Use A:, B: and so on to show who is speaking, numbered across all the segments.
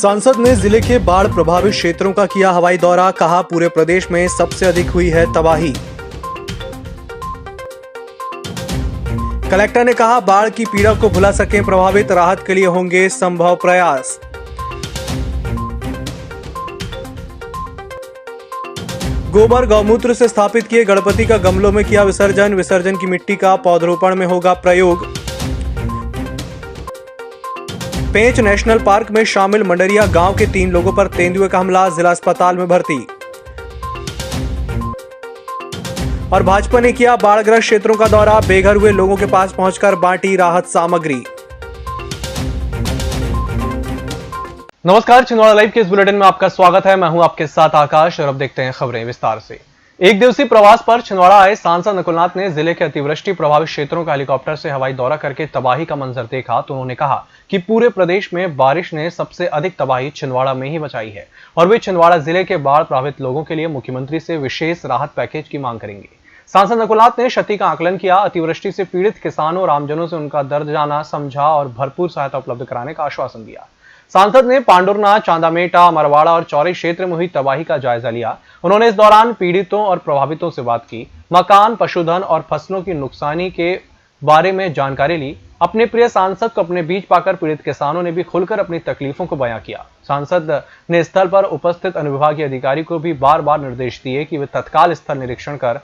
A: सांसद ने जिले के बाढ़ प्रभावित क्षेत्रों का किया हवाई दौरा, कहा पूरे प्रदेश में सबसे अधिक हुई है तबाही। कलेक्टर ने कहा बाढ़ की पीड़ा को भुला सकें प्रभावित, राहत के लिए होंगे संभव प्रयास। गोबर गौमूत्र से स्थापित किए गणपति का गमलों में किया विसर्जन, विसर्जन की मिट्टी का पौधरोपण में होगा प्रयोग। पेंच नेशनल पार्क में शामिल मंडरिया गांव के 3 लोगों पर तेंदुए का हमला, जिला अस्पताल में भर्ती। और भाजपा ने किया बाढ़ग्रस्त क्षेत्रों का दौरा, बेघर हुए लोगों के पास पहुंचकर बांटी राहत सामग्री। नमस्कार, छिंदवाड़ा लाइव के इस बुलेटिन में आपका स्वागत है। मैं हूं आपके साथ आकाश और अब देखते हैं खबरें विस्तार से। एक दिवसीय प्रवास पर छिंदवाड़ा आए सांसद नकुलनाथ ने जिले के अतिवृष्टि प्रभावित क्षेत्रों का हेलीकॉप्टर से हवाई दौरा करके तबाही का मंजर देखा तो उन्होंने कहा कि पूरे प्रदेश में बारिश ने सबसे अधिक तबाही छिंदवाड़ा में ही मचाई है और वे छिंदवाड़ा जिले के बाढ़ प्रभावित लोगों के लिए मुख्यमंत्री से विशेष राहत पैकेज की मांग करेंगे। सांसद नकुलनाथ ने क्षति का आकलन किया, अतिवृष्टि से पीड़ित किसानों और आमजनों से उनका दर्द जाना, समझा और भरपूर सहायता उपलब्ध कराने का आश्वासन दिया। सांसद ने पांडुरना, चांदामेटा, मरवाड़ा और चौरी क्षेत्र में हुई तबाही का जायजा लिया। उन्होंने इस दौरान पीड़ितों और प्रभावितों से बात की, मकान, पशुधन और फसलों की नुकसानी के बारे में जानकारी ली। अपने प्रिय सांसद को अपने बीच पाकर पीड़ित किसानों ने भी खुलकर अपनी तकलीफों को बयां किया। सांसद ने स्थल पर उपस्थित अनुविभागीय अधिकारी को भी बार बार निर्देश दिए कि वे तत्काल स्थल निरीक्षण कर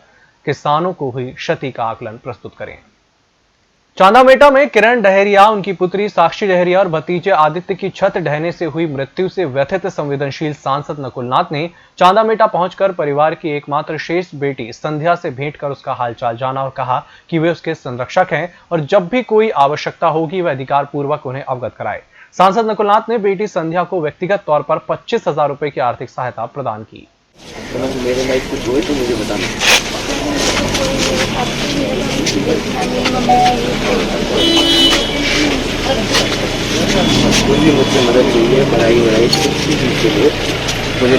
A: किसानों को हुई क्षति का आकलन प्रस्तुत करें। चांदामेटा में किरण डहरिया, उनकी पुत्री साक्षी डहरिया और भतीजे आदित्य की छत ढहने से हुई मृत्यु से व्यथित संवेदनशील सांसद नकुलनाथ ने चांदामेटा पहुंचकर परिवार की एकमात्र शेष बेटी संध्या से भेंट कर उसका हालचाल जाना और कहा कि वे उसके संरक्षक हैं और जब भी कोई आवश्यकता होगी वह अधिकार पूर्वक उन्हें अवगत कराए। सांसद नकुलनाथ ने बेटी संध्या को व्यक्तिगत तौर पर 25,000 रुपए की आर्थिक सहायता प्रदान की।
B: मेरे लाइफ कुछ हुए तो मुझे बताना। कोई भी मुझसे मदद चाहिए, पढ़ाई वढ़ाई कुछ भी चीज़ के लिए मुझे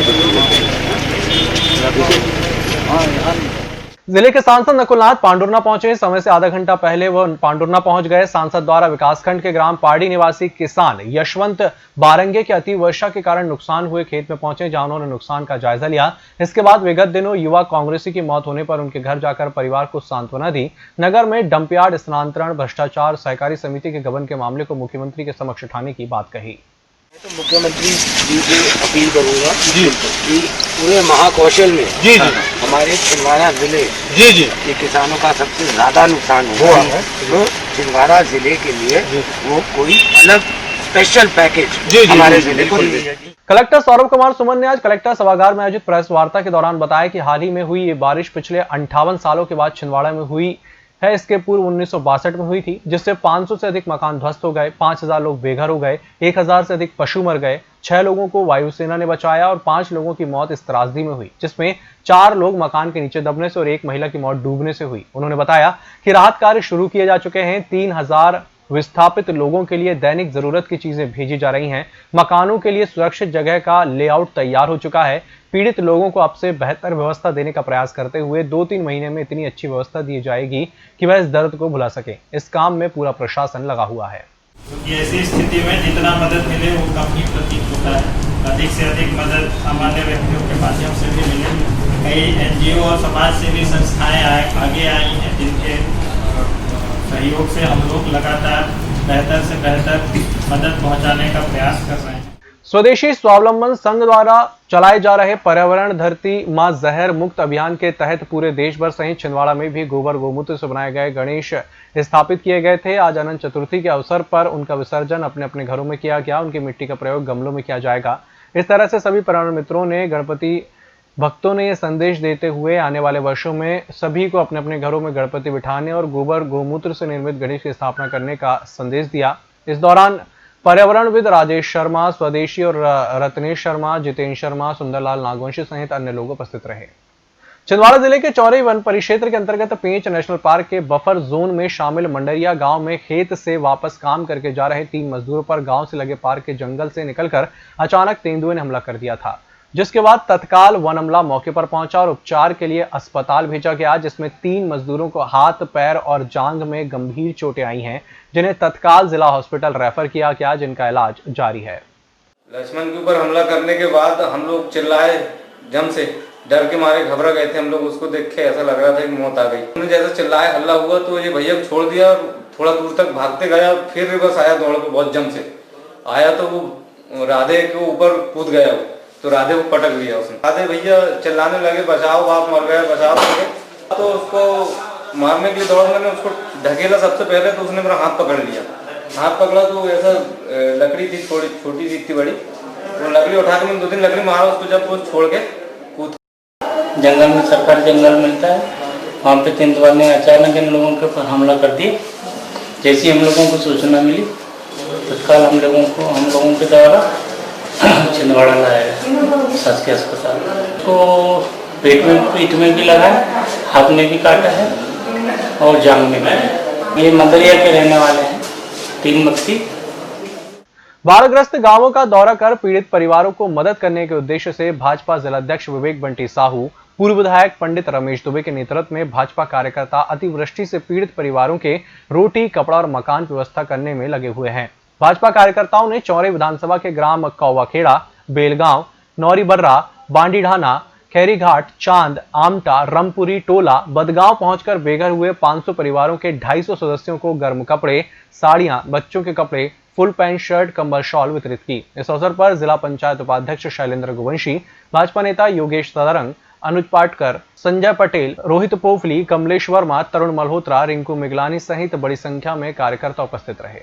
A: जिले के सांसद नकुलनाथ पांडुरना पहुंचे। समय से आधा घंटा पहले वह पांडुरना पहुंच गए। सांसद द्वारा विकासखंड के ग्राम पाड़ी निवासी किसान यशवंत बारंगे के अति वर्षा के कारण नुकसान हुए खेत में पहुंचे, जहां उन्होंने नुकसान का जायजा लिया। इसके बाद विगत दिनों युवा कांग्रेसी की मौत होने पर उनके घर जाकर परिवार को सांत्वना दी। नगर में डंपयार्ड स्थानांतरण, भ्रष्टाचार, सहकारी समिति के गबन के मामले को मुख्यमंत्री के समक्ष उठाने की बात कही।
B: तो मुख्यमंत्री जी से अपील करूंगा कि पूरे महाकौशल में हमारे छिंदवाड़ा जिले के किसानों का सबसे ज्यादा नुकसान हुआ है, तो छिंदवाड़ा जिले के लिए वो कोई अलग स्पेशल पैकेज हमारे जिले को दिया।
A: कलेक्टर सौरभ कुमार सुमन ने आज कलेक्टर सभागार में आयोजित प्रेस वार्ता के दौरान बताया कि हाल ही में हुई ये बारिश पिछले 58 सालों के बाद छिंदवाड़ा में हुई है। इसके पूर्व 1962 में हुई थी, जिससे 500 से अधिक मकान ध्वस्त हो गए, 5,000 लोग बेघर हो गए, 1,000 से अधिक पशु मर गए, 6 लोगों को वायुसेना ने बचाया और 5 लोगों की मौत इस त्रासदी में हुई, जिसमें 4 लोग मकान के नीचे दबने से और 1 महिला की मौत डूबने से हुई। उन्होंने बताया कि राहत कार्य शुरू किए जा चुके हैं। 3,000 विस्थापित लोगों के लिए दैनिक जरूरत की चीजें भेजी जा रही हैं। मकानों के लिए सुरक्षित जगह का लेआउट तैयार हो चुका है। पीड़ित लोगों को अब से बेहतर व्यवस्था देने का प्रयास करते हुए 2-3 महीने में इतनी अच्छी व्यवस्था दी जाएगी कि वह इस दर्द को भुला सके। इस काम में पूरा प्रशासन लगा हुआ है।
C: क्योंकि ऐसी स्थिति में जितना मदद मिले वो कम ही प्रतीत होता है। अधिक से अधिक मदद सामान्य व्यक्तियों के माध्यम से भी मिले। कई NGO और समाज सेवी संस्थाएं आगे आई हैं, जिनके सहयोग से हम लोग लगातार बेहतर से बेहतर मदद पहुंचाने का प्रयास कर रहे हैं।
A: स्वदेशी स्वावलंबन संघ द्वारा चलाए जा रहे पर्यावरण धरती मां जहर मुक्त अभियान के तहत पूरे देश भर सहित छिंदवाड़ा में भी गोबर गौमूत्र से बनाए गए गणेश स्थापित किए गए थे। आज अनंत चतुर्थी के अवसर पर उनका विसर्जन अपने अपने घरों में किया गया। उनकी मिट्टी का प्रयोग गमलों में किया जाएगा। इस तरह से सभी पर्यावरण मित्रों ने, गणपति भक्तों ने यह संदेश देते हुए आने वाले वर्षों में सभी को अपने अपने घरों में गणपति बिठाने और गोबर गौमूत्र से निर्मित गणेश की स्थापना करने का संदेश दिया। इस दौरान पर्यावरणविद राजेश शर्मा, स्वदेशी और रत्नेश शर्मा, जितेंद्र शर्मा, सुंदरलाल नागवंशी सहित अन्य लोग उपस्थित रहे। छिंदवाड़ा जिले के चौरी वन परिक्षेत्र के अंतर्गत पेंच नेशनल पार्क के बफर जोन में शामिल मंडरिया गांव में खेत से वापस काम करके जा रहे 3 मजदूरों पर गांव से लगे पार्क के जंगल से निकलकर अचानक तेंदुए ने हमला कर दिया था, जिसके बाद तत्काल वन अमला मौके पर पहुंचा और उपचार के लिए अस्पताल भेजा गया, जिसमें 3 मजदूरों को हाथ, पैर और जांघ में गंभीर चोटें आई हैं, जिन्हें तत्काल जिला हॉस्पिटल रेफर किया गया, जिनका इलाज जारी है।
D: लक्ष्मण के ऊपर हमला करने के बाद हम लोग चिल्लाए, जम से डर के मारे घबरा गए थे हम लोग। उसको देख के ऐसा लग रहा था कि मौत आ गई। हमने जैसे चिल्लाए हल्ला हुआ तो ये भैया को छोड़ दिया, थोड़ा दूर तक भागते गया, फिर बस आया दौड़ के, बहुत जम से आया तो वो राधे के ऊपर कूद गया, तो राधे को पटक दिया उसने। राधे भैया चिल्लाने लगे, बचाओ बाप मर गया, बचाओ लगे। तो उसको मारने के लिए दौड़, मैंने उसको ढकेला सबसे पहले, तो उसने मेरा हाथ पकड़ लिया। हाथ पकड़ा तो ऐसा लकड़ी थी, थोड़ी छोटी सी थी बड़ी, वो लकड़ी उठा के मैंने 2-3 लकड़ी मारा उसको, जब वो छोड़ के कूद।
E: जंगल में सरकारी जंगल मिलता है, वहाँ पे तेंदुआ ने अचानक इन लोगों के ऊपर हमला कर दिया। जैसे हम लोगों को सूचना मिली तत्काल हम लोगों के द्वारा छिंदवाड़ा लाया गया शासकीय अस्पताल। तो पीठ में भी लगा है, हाथ में भी काटा है और जांघ में भी। ये मदरिया के रहने वाले हैं, 3 व्यक्ति।
A: बाढ़ग्रस्त गांवों का दौरा कर पीड़ित परिवारों को मदद करने के उद्देश्य से भाजपा जिलाध्यक्ष विवेक बंटी साहू, पूर्व विधायक पंडित रमेश दुबे के नेतृत्व में भाजपा कार्यकर्ता अतिवृष्टि से पीड़ित परिवारों के रोटी, कपड़ा और मकान की व्यवस्था करने में लगे हुए हैं। भाजपा कार्यकर्ताओं ने चौरे विधानसभा के ग्राम कौवाखेड़ा, बेलगांव, नौरीबर्रा, बांडीढाना, खैरीघाट, चांद, आमटा, रमपुरी, टोला, बदगांव पहुंचकर बेघर हुए 500 परिवारों के 250 सदस्यों को गर्म कपड़े, साड़ियां, बच्चों के कपड़े, फुल पैंट, शर्ट, कंबल, शॉल वितरित की। इस अवसर पर जिला पंचायत उपाध्यक्ष शैलेंद्र गोवंशी, भाजपा नेता योगेश सदारंग, अनुज पाटकर, संजय पटेल, रोहित पोफली, कमलेश वर्मा, तरुण मल्होत्रा, रिंकू मिगलानी सहित बड़ी संख्या में कार्यकर्ता उपस्थित रहे।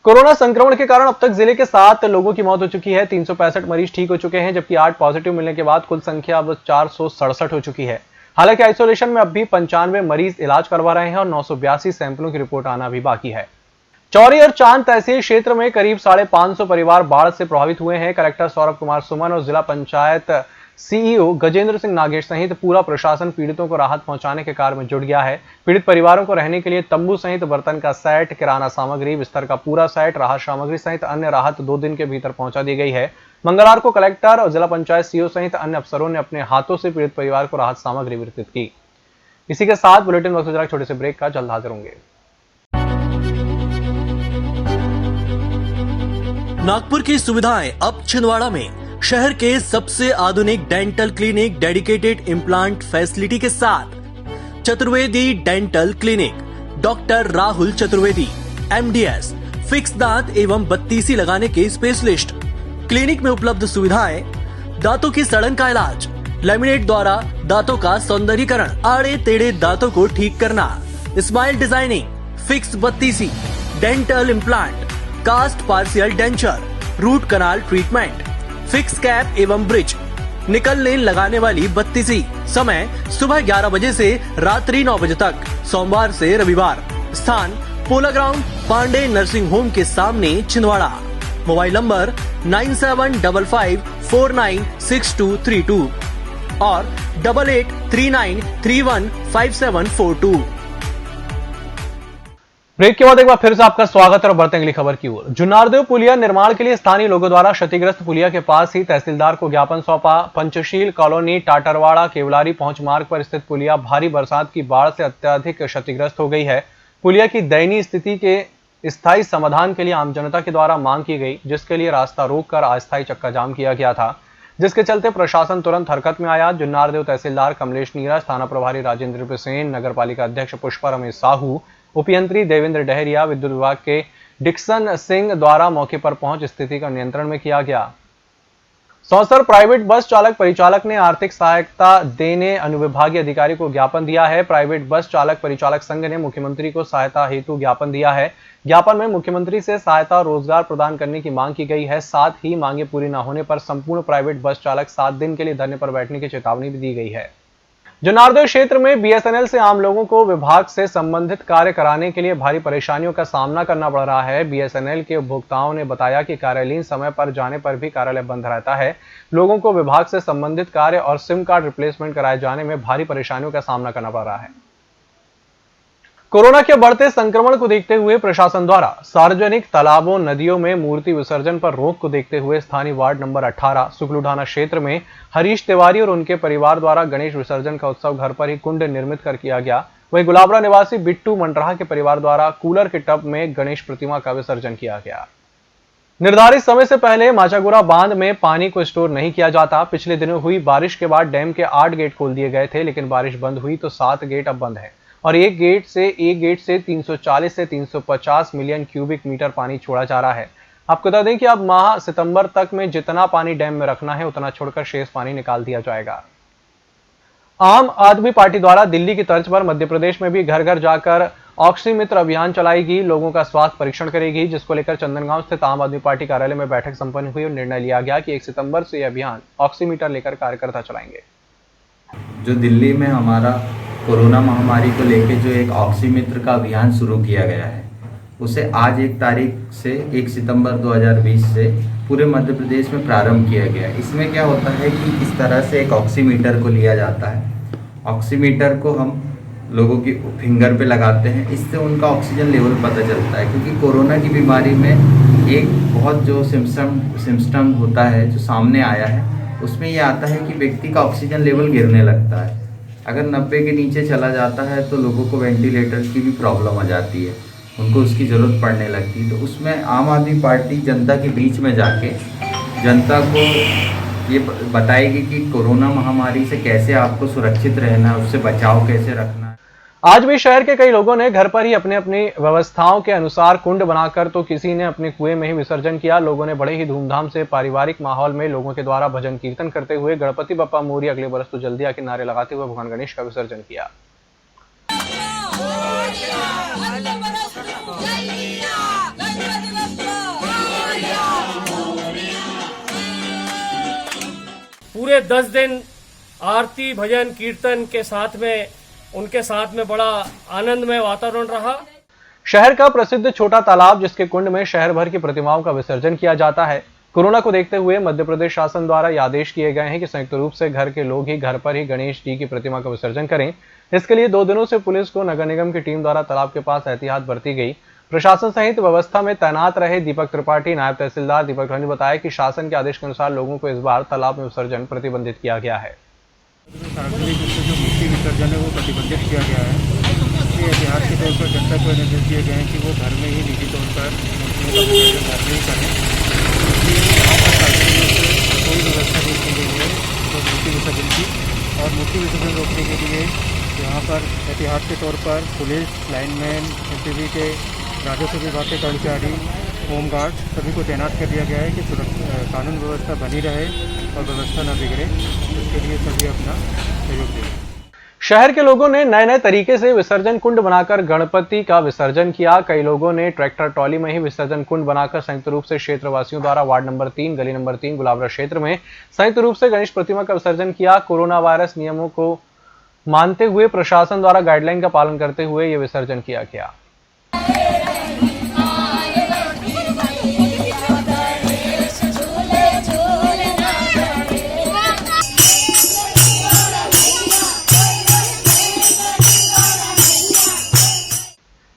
A: कोरोना संक्रमण के कारण अब तक जिले के 7 लोगों की मौत हो चुकी है। 365 मरीज ठीक हो चुके हैं, जबकि 8 पॉजिटिव मिलने के बाद कुल संख्या अब 467 हो चुकी है। हालांकि आइसोलेशन में अब भी 95 मरीज इलाज करवा रहे हैं और 982 सैंपलों की रिपोर्ट आना भी बाकी है। चौरी और चांद तहसील क्षेत्र में करीब 550 परिवार बाढ़ से प्रभावित हुए हैं। कलेक्टर सौरभ कुमार सुमन और जिला पंचायत सीईओ गजेंद्र सिंह नागेश सहित पूरा प्रशासन पीड़ितों को राहत पहुंचाने के कार्य में जुट गया है। पीड़ित परिवारों को रहने के लिए तंबू सहित बर्तन का सेट, किराना सामग्री, बिस्तर का पूरा सेट, राहत सामग्री सहित अन्य राहत 2 दिन के भीतर पहुंचा दी गई है। मंगलवार को कलेक्टर और जिला पंचायत सीईओ सहित अन्य अफसरों ने अपने हाथों से पीड़ित परिवार को राहत सामग्री वितरित की। इसी के साथ बुलेटिन वक्त जरा छोटे से ब्रेक का, जल्द हाजिर होंगे।
F: नागपुर की सुविधाएं अब छिंदवाड़ा में। शहर के सबसे आधुनिक dental clinic, dedicated implant facility के साथ Chaturvedi dental clinic, doctor Rahul Chaturvedi, MDS, fix दांत एवं बत्तीसी लगाने के स्पेशलिस्ट। क्लिनिक में उपलब्ध सुविधाएं: दांतों की सड़न का इलाज, लैमिनेट द्वारा दांतों का सौंदर्यीकरण, आड़े टेढ़े दांतों को ठीक करना, स्माइल डिजाइनिंग, फिक्स बत्तीसी, dental implant, cast partial denture, root canal treatment, fix cap एवं ब्रिज, निकलने लगाने वाली बत्तीसी। समय सुबह 11 बजे से रात्रि 9 बजे तक, सोमवार से रविवार। स्थान पोला ग्राउंड, पांडे नर्सिंग होम के सामने, छिंदवाड़ा। मोबाइल नंबर 9755496232 और 8839315742।
A: ब्रेक के बाद एक बार फिर से आपका स्वागत है और बढ़ते हैं अगली खबर की ओर। जुन्नारदेव पुलिया निर्माण के लिए स्थानीय लोगों द्वारा क्षतिग्रस्त पुलिया के पास ही तहसीलदार को ज्ञापन सौंपा। पंचशील कॉलोनी, टाटरवाड़ा, केवलारी पहुंच मार्ग पर स्थित पुलिया भारी बरसात की बाढ़ से अत्यधिक क्षतिग्रस्त हो गई है। पुलिया की दयनीय स्थिति के स्थायी समाधान के लिए आम जनता के द्वारा मांग की गई, जिसके लिए रास्ता रोककर अस्थायी चक्का जाम किया गया था, जिसके चलते प्रशासन तुरंत हरकत में आया। जुन्नारदेव तहसीलदार कमलेश नीरज, थाना प्रभारी राजेंद्र सेन, नगर पालिका अध्यक्ष पुष्पा रमेश साहू, उपयंत्री देवेंद्र डहरिया, विद्युत विभाग के डिक्सन सिंह द्वारा मौके पर पहुंच स्थिति का नियंत्रण में किया गया। सौंसर प्राइवेट बस चालक परिचालक ने आर्थिक सहायता देने अनुविभागीय अधिकारी को ज्ञापन दिया है। प्राइवेट बस चालक परिचालक संघ ने मुख्यमंत्री को सहायता हेतु ज्ञापन दिया है। ज्ञापन में मुख्यमंत्री से सहायता और रोजगार प्रदान करने की मांग की गई है। साथ ही मांगे पूरी न होने पर संपूर्ण प्राइवेट बस चालक 7 दिन के लिए धरने पर बैठने की चेतावनी भी दी गई है। जुन्नारदेव क्षेत्र में BSNL से आम लोगों को विभाग से संबंधित कार्य कराने के लिए भारी परेशानियों का सामना करना पड़ रहा है। BSNL के उपभोक्ताओं ने बताया कि कार्यालयीन समय पर जाने पर भी कार्यालय बंद रहता है। लोगों को विभाग से संबंधित कार्य और सिम कार्ड रिप्लेसमेंट कराए जाने में भारी परेशानियों का सामना करना पड़ रहा है। कोरोना के बढ़ते संक्रमण को देखते हुए प्रशासन द्वारा सार्वजनिक तालाबों, नदियों में मूर्ति विसर्जन पर रोक को देखते हुए स्थानीय वार्ड नंबर 18 सुकलूढाना क्षेत्र में हरीश तिवारी और उनके परिवार द्वारा गणेश विसर्जन का उत्सव घर पर ही कुंड निर्मित कर किया गया। वहीं गुलाबरा निवासी बिट्टू मंडराहा के परिवार द्वारा कूलर के टब में गणेश प्रतिमा का विसर्जन किया गया। निर्धारित समय से पहले माचागुरा बांध में पानी को स्टोर नहीं किया जाता। पिछले दिनों हुई बारिश के बाद डैम के 8 गेट खोल दिए गए थे, लेकिन बारिश बंद हुई तो 7 गेट अब बंद हैं और एक गेट से 340 से 350 मिलियन क्यूबिक मीटर पानी छोड़ा जा रहा है। आपको बता दें कि अब माह सितंबर तक में जितना पानी डैम में रखना है उतना छोड़कर शेष पानी निकाल दिया जाएगा। आम आदमी पार्टी द्वारा दिल्ली की तर्ज पर मध्य प्रदेश में भी घर घर जाकर ऑक्सीमित्र अभियान चलाएगी, लोगों का स्वास्थ्य परीक्षण करेगी, जिसको लेकर चंदनगांव स्थित आम आदमी पार्टी कार्यालय में बैठक संपन्न हुई और निर्णय लिया गया कि 1 सितंबर से यह अभियान ऑक्सीमीटर लेकर कार्यकर्ता चलाएंगे।
G: जो दिल्ली में हमारा कोरोना महामारी को लेकर जो एक ऑक्सीमित्र का अभियान शुरू किया गया है, उसे आज 1 तारीख से 1 सितंबर 2020 से पूरे मध्य प्रदेश में प्रारंभ किया गया है। इसमें क्या होता है कि इस तरह से एक ऑक्सीमीटर को लिया जाता है। ऑक्सीमीटर को हम लोगों की फिंगर पे लगाते हैं, इससे उनका ऑक्सीजन लेवल पता चलता है, क्योंकि कोरोना की बीमारी में एक बहुत जो सिम्टम होता है जो सामने आया है, उसमें ये आता है कि व्यक्ति का ऑक्सीजन लेवल गिरने लगता है। अगर 90 के नीचे चला जाता है तो लोगों को वेंटिलेटर की भी प्रॉब्लम आ जाती है, उनको उसकी ज़रूरत पड़ने लगती है। तो उसमें आम आदमी पार्टी जनता के बीच में जाके जनता को ये बताएगी कि कोरोना महामारी से कैसे आपको सुरक्षित रहना है, उससे बचाव कैसे रखना है।
A: आज भी शहर के कई लोगों ने घर पर ही अपनी अपनी व्यवस्थाओं के अनुसार कुंड बनाकर तो किसी ने अपने कुएं में ही विसर्जन किया। लोगों ने बड़े ही धूमधाम से पारिवारिक माहौल में लोगों के द्वारा भजन कीर्तन करते हुए गणपति बप्पा मोरी अगले बरस तो जल्दी आ के नारे लगाते हुए भगवान गणेश का विसर्जन किया।
H: पूरे 10 दिन आरती भजन कीर्तन के साथ में उनके साथ में बड़ा आनंदमय वातावरण रहा।
A: शहर का प्रसिद्ध छोटा तालाब, जिसके कुंड में शहर भर की प्रतिमाओं का विसर्जन किया जाता है। कोरोना को देखते हुए मध्य प्रदेश शासन द्वारा ये आदेश किए गए हैं कि संयुक्त रूप से घर के लोग ही घर पर ही गणेश जी की प्रतिमा का विसर्जन करें। इसके लिए 2 दिनों से पुलिस को नगर निगम की टीम द्वारा तालाब के पास एहतियात बरती गई। प्रशासन सहित व्यवस्था में तैनात रहे दीपक त्रिपाठी, नायब तहसीलदार दीपक ने बताया कि शासन के आदेश के अनुसार लोगों को इस बार तालाब में विसर्जन प्रतिबंधित किया गया है।
I: सार्वजनिक रूप से जो मूर्ति विसर्जन है वो प्रतिबंधित किया गया है। इसलिए एहतियात के तौर पर जनता को निर्देश दिए गए हैं कि वो घर में ही निजी तौर पर मूर्तियों का विसर्जन घर में ही करें। इसलिए यहाँ पर सार्वजनिक रूप से कोई व्यवस्था नहीं की गई है तो मूर्ति विसर्जन की, और मूर्ति विसर्जन रोकने के लिए यहाँ पर एहतियात के तौर पर पुलिस, लाइनमैन, एमपीवी के राजस्व विभाग के कर्मचारी, होमगार्ड सभी को तैनात कर दिया गया है कि कानून व्यवस्था बनी रहे और व्यवस्था न बिगड़े। इसके लिए सभी अपना सहयोग दें।
A: शहर के लोगों ने नए नए तरीके से विसर्जन कुंड बनाकर गणपति का विसर्जन किया। कई लोगों ने ट्रैक्टर ट्रॉली में ही विसर्जन कुंड बनाकर संयुक्त रूप से क्षेत्रवासियों द्वारा वार्ड नंबर 3 गली नंबर 3 गुलाबरा क्षेत्र में संयुक्त रूप से गणेश प्रतिमा का विसर्जन किया। कोरोना वायरस नियमों को मानते हुए प्रशासन द्वारा गाइडलाइन का पालन करते हुए यह विसर्जन किया गया।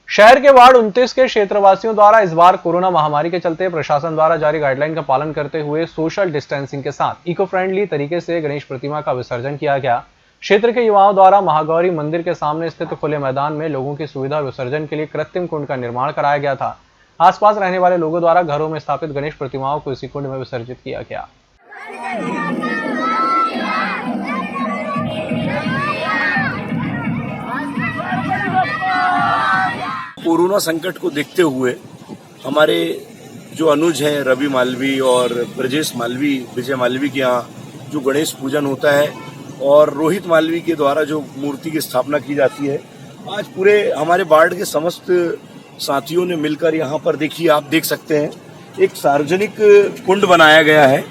A: शहर के वार्ड 29 के क्षेत्रवासियों द्वारा इस बार कोरोना महामारी के चलते प्रशासन द्वारा जारी गाइडलाइन का पालन करते हुए सोशल डिस्टेंसिंग के साथ इको फ्रेंडली तरीके से गणेश प्रतिमा का विसर्जन किया गया। क्षेत्र के युवाओं द्वारा महागौरी मंदिर के सामने स्थित खुले मैदान में लोगों की सुविधा विसर्जन के लिए कृत्रिम कुंड का निर्माण कराया गया था। आसपास रहने वाले लोगों द्वारा घरों में स्थापित गणेश प्रतिमाओं को इसी कुंड में विसर्जित किया गया।
J: कोरोना संकट को देखते हुए हमारे जो अनुज हैं रवि मालवी और ब्रजेश मालवी, विजय मालवी के यहाँ जो गणेश पूजन होता है और रोहित मालवी के द्वारा जो मूर्ति की स्थापना की जाती है, आज पूरे हमारे वार्ड के समस्त साथियों ने मिलकर यहाँ पर देखिए, आप देख सकते हैं एक सार्वजनिक कुंड बनाया गया है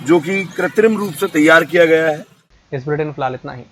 J: जो कि कृत्रिम रूप से तैयार किया गया है।
A: इस बुलेटिन में फिलहाल इतना ही।